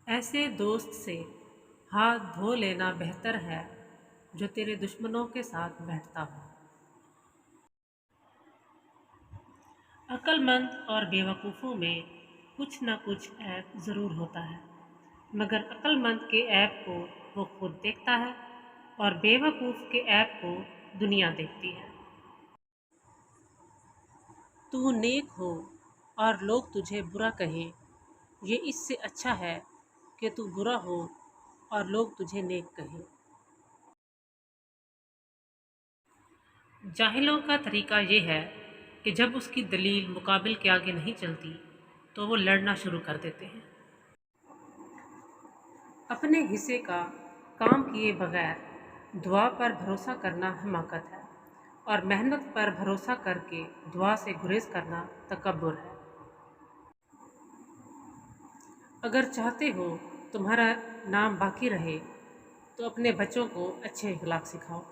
ऐसे दोस्त से हाथ धो लेना बेहतर है जो तेरे दुश्मनों के साथ बैठता हो। अक्लमंद और बेवकूफ़ों में कुछ न कुछ ऐप ज़रूर होता है, मगर अक्लमंद के ऐप को वो खुद देखता है और बेवकूफ़ के ऐप को दुनिया देखती है। तू नेक हो और लोग तुझे बुरा कहें, ये इससे अच्छा है कि तू बुरा हो और लोग तुझे नेक कहें। जाहिलों का तरीका ये है कि जब उसकी दलील मुकाबिल के आगे नहीं चलती तो वो लड़ना शुरू कर देते हैं। अपने हिस्से का काम किए बगैर दुआ पर भरोसा करना हमाकत है और मेहनत पर भरोसा करके दुआ से गुरेज करना तकब्बुर है। अगर चाहते हो तुम्हारा नाम बाकी रहे तो अपने बच्चों को अच्छे अखलाक सिखाओ।